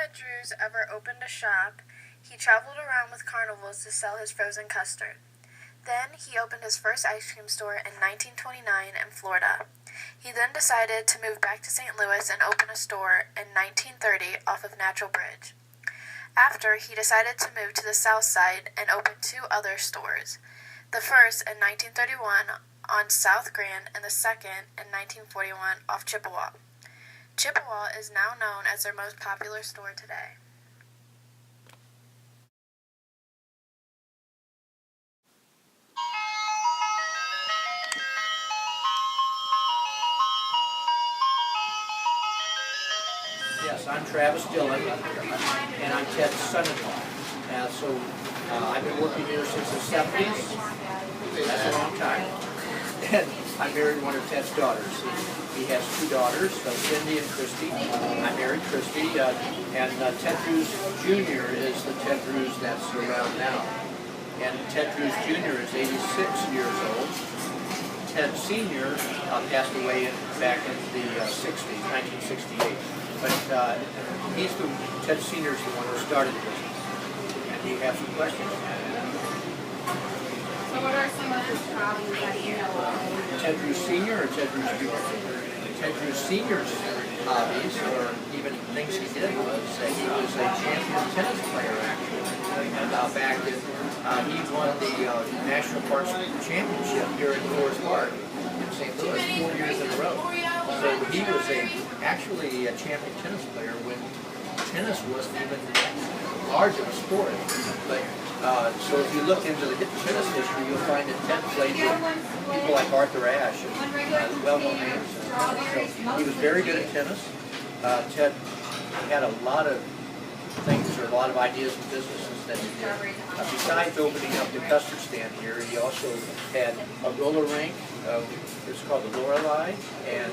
Ted Drewes ever opened a shop, he traveled around with carnivals to sell his frozen custard. Then he opened his first ice cream store in 1929 in Florida. He then decided to move back to St. Louis and open a store in 1930 off of Natural Bridge. After, he decided to move to the south side and open 2 other stores. The first in 1931 on South Grand and the second in 1941 off Chippewa. Chippewa is now known as their most popular store today. Yes, I'm Travis Dillon, and I'm Ted's son-in-law. I've been working here since the 70s. That's a long time. And I married one of Ted's daughters. He has 2 daughters, Cindy and Christy. I married Christy, and Ted Drewes Jr. is the Ted Drewes that's around now. And Ted Drewes Jr. is 86 years old. Ted Sr. Passed away back in the 60s, 1968. But Ted Sr. is the one who started the business. And you have some questions? So what are some of his hobbies that you know of? Ted Drewes Sr. or Ted Drewes Jr.? Ted Drewes Sr.'s hobbies, or even things he did, was he was a champion tennis player, actually. And he won the National Parks Championship here in Forest Park in St. Louis 4 years in a row. So he was actually a champion tennis player when tennis wasn't even large of a sport. But so if you look into the tennis history, you'll find that Ted played with people like Arthur Ashe and well-known names. So he was very good at tennis. Ted had a lot of things, or a lot of ideas and businesses that he did. Besides opening up the custard stand here, he also had a roller rink. It's called the Lorelei, and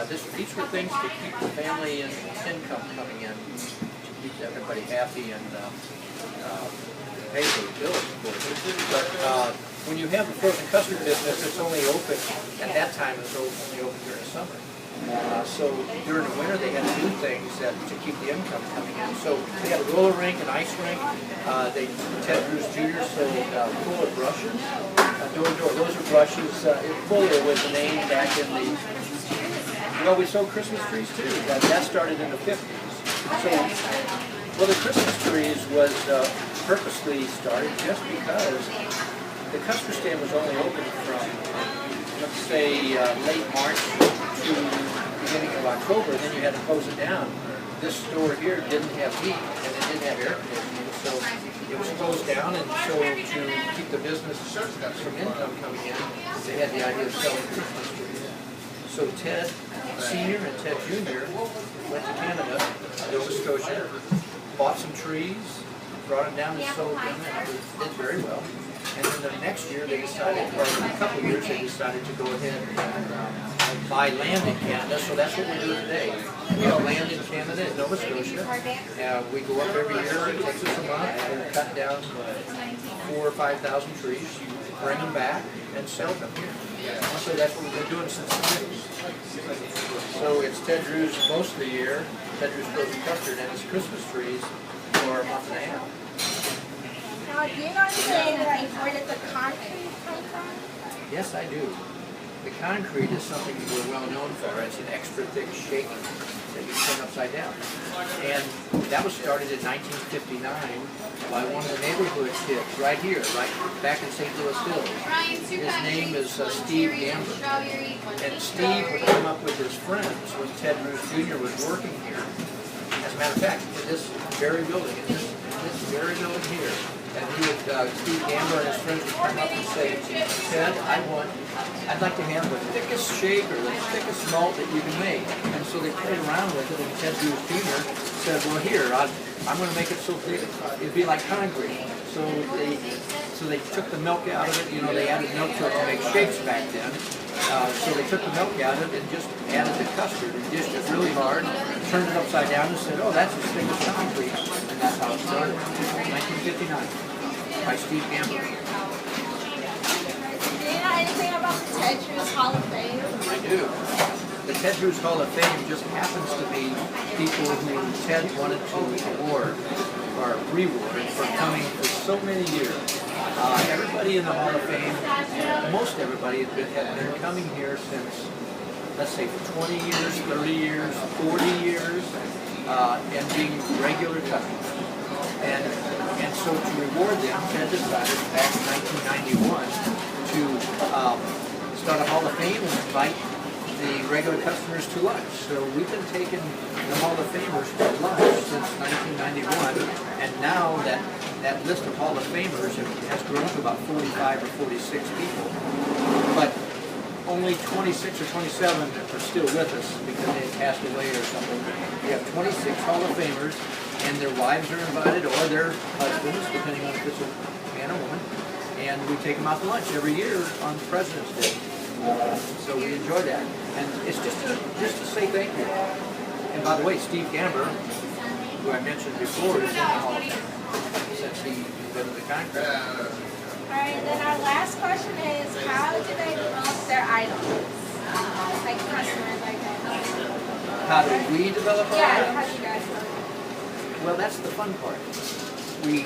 these were things to keep the family and income coming in, to keep everybody happy and pay for the bills, of course. But when you have the frozen custard business, it's only open, at that time it was only open during the summer. So during the winter they had to do things to keep the income coming in. So they had a roller rink, an ice rink. Ted Drewes Jr. sold Fuller brushes. Those are brushes. Fuller was the name back in the... Well, we sold Christmas trees too. That started in the 50s. So, the Christmas trees was purposely started just because the custard stand was only open from, let's say, late March to beginning of October, and then you had to close it down. This store here didn't have heat, and it didn't have air conditioning, so it was closed down, and so to keep the business from income coming in, they had the idea of selling Christmas trees. So Ted Sr. and Ted Jr. went to Canada, Nova Scotia, bought some trees, brought them down and sold them, and did very well. And then the next year they decided, or in a couple of years, they decided to go ahead and buy land in Canada. So that's what we're doing today. We have land in Canada, in Nova Scotia. We go up every year. It takes us a month and cut down 4,000 or 5,000 trees, bring them back, and sell them here. So that's what we've been doing since the 50s. So it's Ted Drewes most of the year, Ted Drewes frozen custard, and his Christmas trees for a month and a half. Now, do you know anything where did the concrete come from? Yes, I do. The concrete is something we're well known for. It's an extra thick shake that you turn upside down. And that was started in 1959 by one of the neighborhood kids right here, right back in St. Louis Hills. His name is Steve Gamber. And Steve would come up with his friends when Ted Drewes Jr. was working here. As a matter of fact, in this very building, here, and he would, Steve Gamber and his friends would come up and say, Ted, I'd like to have the thickest shake or the thickest malt that you can make. And so they played around with it, and Ted Drewes Jr. said, well, here, I'm going to make it so thick, it'd be like concrete. So they took the milk out of it. You know, they added milk to it to make shakes back then. So they took the milk out of it and just added the custard and dished it really hard, turned it upside down and said, oh, that's as thick as concrete. And that's how it started, 1959, by Steve Gamber. Do you know anything about the Ted Drewes Hall of Fame? I do. the Ted Drewes Hall of Fame just happens to be people who Ted wanted to award or reward for coming for so many years. Everybody in the Hall of Fame, most everybody had been coming here since, let's say, 20 years, 30 years, 40 years, and being regular customers. And so to reward them, Ted decided back in 1991 to start a Hall of Fame and invite the regular customers to lunch. So we've been taking the Hall of Famers to lunch since 1991, and now that list of Hall of Famers has grown to about 45 or 46 people. But only 26 or 27 are still with us because they passed away or something. We have 26 Hall of Famers, and their wives are invited, or their husbands, depending on if it's a man or woman. And we take them out to lunch every year on President's Day. So we enjoy that. And it's just to say thank you. And by the way, Steve Gamber, who I mentioned before, is in the Hall of Fame since he invented the concrete. Alright, then our last question is, how do they develop their idols? Like customers like that. How do we develop our Yeah, how items? do you guys develop it? Well, that's the fun part. We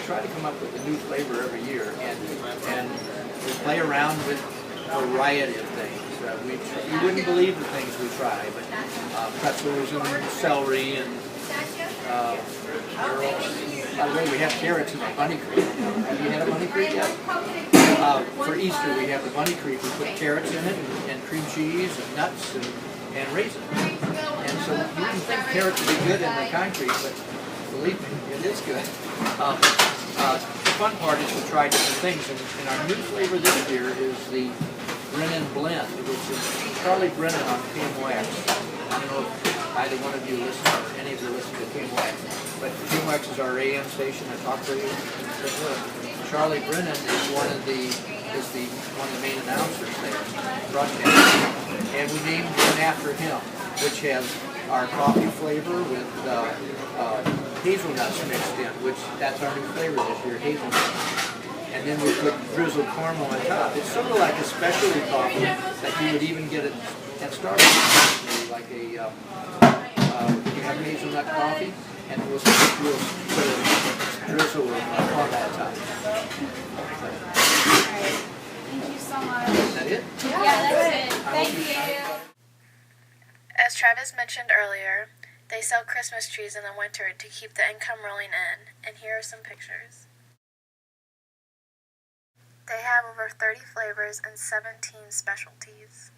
try to come up with a new flavor every year, and we play around with a variety of things. You wouldn't believe the things we try, but pretzels and celery and by the way, we have carrots in the bunny creek. Have you had a bunny creek yet? For Easter, we have the bunny creek. We put carrots in it and cream cheese and nuts and raisins. And so you wouldn't think carrots would be good in the concrete, but believe me, it is good. The fun part is to try different things, and our new flavor this year is the Brennan Blend, which is Charlie Brennan on KMOX. I don't know if either one of you listen, or any of you listen to KMOX, but KMOX is our AM station, our talk radio. Charlie Brennan is one of the main announcers there, broadcasting, and we named one after him, which has our coffee flavor with hazelnuts mixed in, which that's our new flavor this year, hazelnuts. And then we put drizzled caramel on top. It's sort of like a specialty coffee that you would even get at Starbucks, maybe like you have hazelnut coffee, and we'll put a drizzle of caramel on top. Alright, thank you so much. Is that it? Yeah, that's it. Thank you. As Travis mentioned earlier, they sell Christmas trees in the winter to keep the income rolling in, and here are some pictures. They have over 30 flavors and 17 specialties.